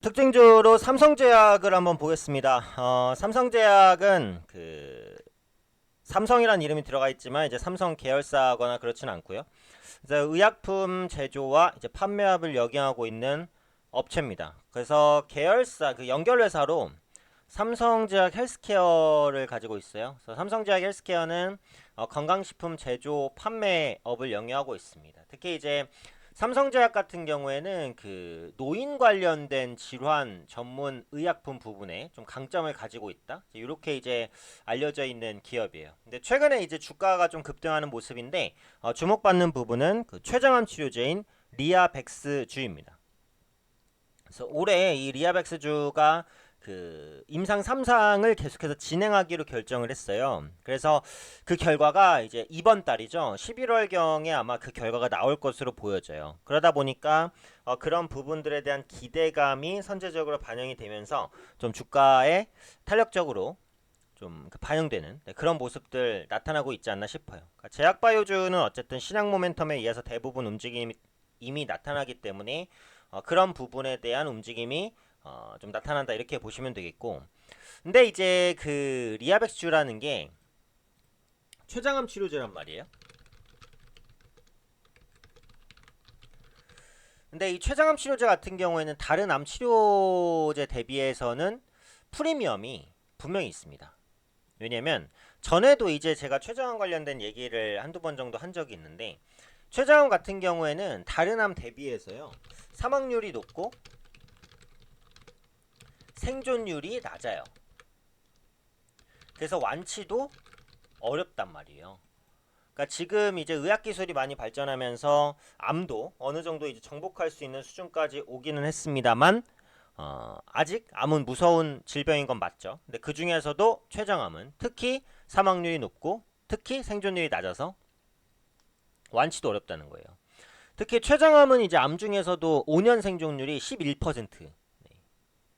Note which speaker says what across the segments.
Speaker 1: 특징주로 삼성제약을 한번 보겠습니다. 삼성제약은 삼성이라는 이름이 들어가 있지만 이제 삼성 계열사거나 그렇지는 않고요. 그래서 의약품 제조와 이제 판매업을 역행하고 있는 업체입니다. 그래서 계열사 연결회사로 삼성제약 헬스케어를 가지고 있어요. 그래서 삼성제약 헬스케어는 건강식품 제조 판매업을 영위하고 있습니다. 특히 이제 삼성제약 같은 경우에는 노인 관련된 질환 전문 의약품 부분에 좀 강점을 가지고 있다. 이렇게 이제 알려져 있는 기업이에요. 근데 최근에 이제 주가가 좀 급등하는 모습인데 주목받는 부분은 췌장암 치료제인 리아백스주입니다. 그래서 올해 이 리아백스주가 임상 3상을 계속해서 진행하기로 결정을 했어요. 그래서 그 결과가 이제 이번 달이죠. 11월경에 아마 그 결과가 나올 것으로 보여져요. 그러다 보니까 그런 부분들에 대한 기대감이 선제적으로 반영이 되면서 좀 주가에 탄력적으로 좀 반영되는 그런 모습들 나타나고 있지 않나 싶어요. 그러니까 제약바이오주는 어쨌든 시장 모멘텀에 의해서 대부분 움직임이 이미 나타나기 때문에 그런 부분에 대한 움직임이 좀 나타난다 이렇게 보시면 되겠고, 근데 이제 리아백스주라는 게 췌장암 치료제란 말이에요. 근데 이 췌장암 치료제 같은 경우에는 다른 암 치료제 대비해서는 프리미엄이 분명히 있습니다. 왜냐면 전에도 이제 제가 췌장암 관련된 얘기를 한두 번 정도 한 적이 있는데, 췌장암 같은 경우에는 다른 암 대비해서요 사망률이 높고 생존율이 낮아요. 그래서 완치도 어렵단 말이에요. 그러니까 지금 이제 의학 기술이 많이 발전하면서 암도 어느 정도 이제 정복할 수 있는 수준까지 오기는 했습니다만, 아직 암은 무서운 질병인 건 맞죠. 근데 그 중에서도 췌장암은 특히 사망률이 높고 특히 생존율이 낮아서 완치도 어렵다는 거예요. 특히 췌장암은 이제 암 중에서도 5년 생존율이 11%,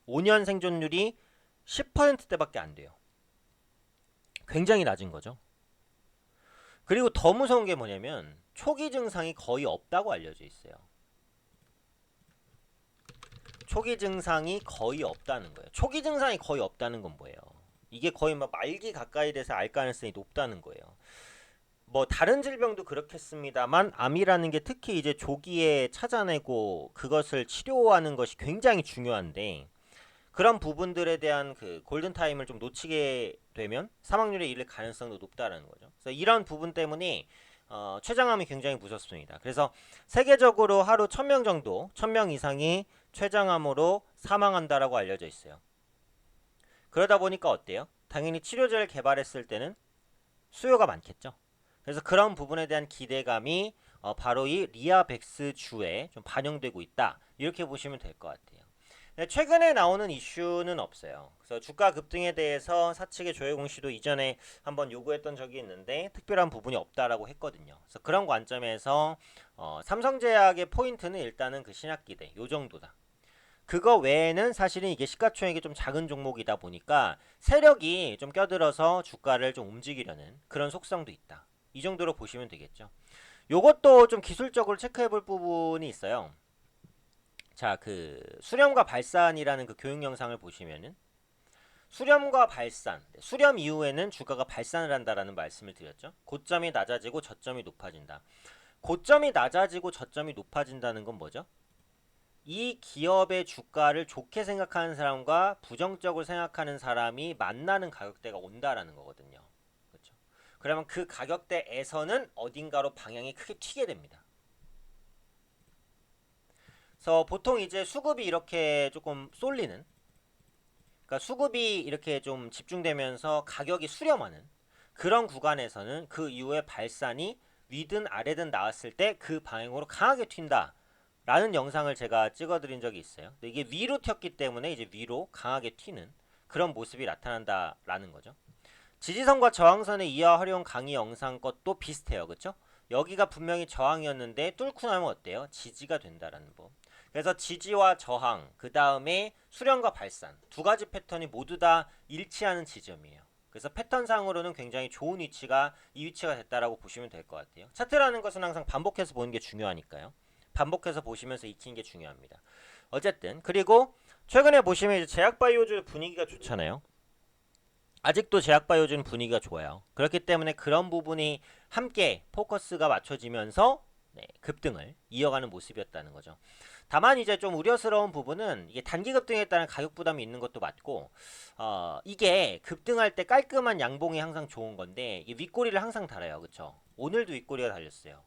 Speaker 1: 5년 생존율이 10%대밖에 안 돼요. 굉장히 낮은 거죠. 그리고 더 무서운 게 뭐냐면 초기 증상이 거의 없다고 알려져 있어요. 초기 증상이 거의 없다는 거예요. 초기 증상이 거의 없다는 건 뭐예요? 이게 거의 막 말기 가까이 돼서 알 가능성이 높다는 거예요. 뭐 다른 질병도 그렇겠습니다만 암이라는 게 특히 이제 조기에 찾아내고 그것을 치료하는 것이 굉장히 중요한데, 그런 부분들에 대한 골든타임을 좀 놓치게 되면 사망률에 이를 가능성도 높다라는 거죠. 그래서 이런 부분 때문에 췌장암이 굉장히 무섭습니다. 그래서 세계적으로 하루 1000명 정도, 1000명 이상이 췌장암으로 사망한다라고 알려져 있어요. 그러다 보니까 어때요? 당연히 치료제를 개발했을 때는 수요가 많겠죠. 그래서 그런 부분에 대한 기대감이 바로 이 리아백스주에 좀 반영되고 있다. 이렇게 보시면 될 것 같아요. 최근에 나오는 이슈는 없어요. 그래서 주가 급등에 대해서 사측의 조혜공 씨도 이전에 한번 요구했던 적이 있는데 특별한 부분이 없다라고 했거든요. 그래서 그런 관점에서 삼성제약의 포인트는 일단은 신약기대 요 정도다. 그거 외에는 사실은 이게 시가총액이 좀 작은 종목이다 보니까 세력이 좀 껴들어서 주가를 좀 움직이려는 그런 속성도 있다. 이 정도로 보시면 되겠죠. 요것도 좀 기술적으로 체크해 볼 부분이 있어요. 자, 수렴과 발산이라는 교육 영상을 보시면은 수렴과 발산, 수렴 이후에는 주가가 발산을 한다라는 말씀을 드렸죠. 고점이 낮아지고 저점이 높아진다. 고점이 낮아지고 저점이 높아진다는 건 뭐죠? 이 기업의 주가를 좋게 생각하는 사람과 부정적으로 생각하는 사람이 만나는 가격대가 온다라는 거거든요. 그렇죠? 그러면 그 가격대에서는 어딘가로 방향이 크게 튀게 됩니다. 그래서 보통 이제 수급이 이렇게 조금 쏠리는, 그러니까 수급이 이렇게 좀 집중되면서 가격이 수렴하는 그런 구간에서는 그 이후에 발산이 위든 아래든 나왔을 때 그 방향으로 강하게 튄다 라는 영상을 제가 찍어드린 적이 있어요. 근데 이게 위로 튀었기 때문에 이제 위로 강하게 튀는 그런 모습이 나타난다라는 거죠. 지지선과 저항선의 이하 활용 강의 영상 것도 비슷해요. 그쵸? 여기가 분명히 저항이었는데 뚫고 나면 어때요? 지지가 된다라는 법. 그래서 지지와 저항, 그 다음에 수렴과 발산 두 가지 패턴이 모두 다 일치하는 지점이에요. 그래서 패턴상으로는 굉장히 좋은 위치가 이 위치가 됐다라고 보시면 될 것 같아요. 차트라는 것은 항상 반복해서 보는 게 중요하니까요. 반복해서 보시면서 익히는 게 중요합니다. 어쨌든 그리고 최근에 보시면 이제 제약바이오주 분위기가 좋잖아요. 아직도 제약바이오주는 분위기가 좋아요. 그렇기 때문에 그런 부분이 함께 포커스가 맞춰지면서 네, 급등을 이어가는 모습이었다는 거죠. 다만 이제 좀 우려스러운 부분은 이게 단기 급등에 따른 가격 부담이 있는 것도 맞고 이게 급등할 때 깔끔한 양봉이 항상 좋은 건데 이 윗꼬리를 항상 달아요. 그쵸? 오늘도 윗꼬리가 달렸어요.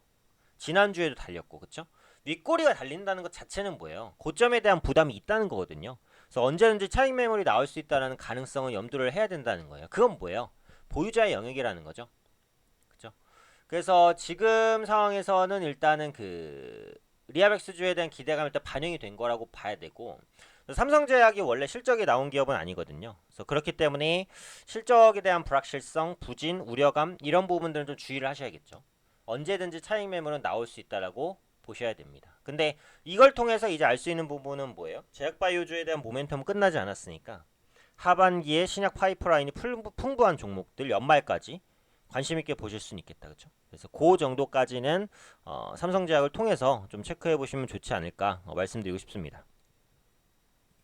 Speaker 1: 지난주에도 달렸고 그쵸? 윗꼬리가 달린다는 것 자체는 뭐예요? 고점에 대한 부담이 있다는 거거든요. 그래서 언제든지 차익 매물이 나올 수 있다는 가능성을 염두를 해야 된다는 거예요. 그건 뭐예요? 보유자의 영역이라는 거죠. 그죠? 그래서 지금 상황에서는 일단은 그 리아백스주에 대한 기대감이 일단 반영이 된 거라고 봐야 되고 삼성제약이 원래 실적이 나온 기업은 아니거든요. 그래서 그렇기 때문에 실적에 대한 불확실성, 부진, 우려감 이런 부분들은 좀 주의를 하셔야겠죠. 언제든지 차익 매물은 나올 수 있다라고 보셔야 됩니다. 근데 이걸 통해서 이제 알 수 있는 부분은 뭐예요? 제약바이오주에 대한 모멘텀은 끝나지 않았으니까 하반기에 신약 파이프라인이 풍부한 종목들 연말까지 관심 있게 보실 수는 있겠다, 그렇죠? 그래서 그 정도까지는 삼성제약을 통해서 좀 체크해 보시면 좋지 않을까 말씀드리고 싶습니다.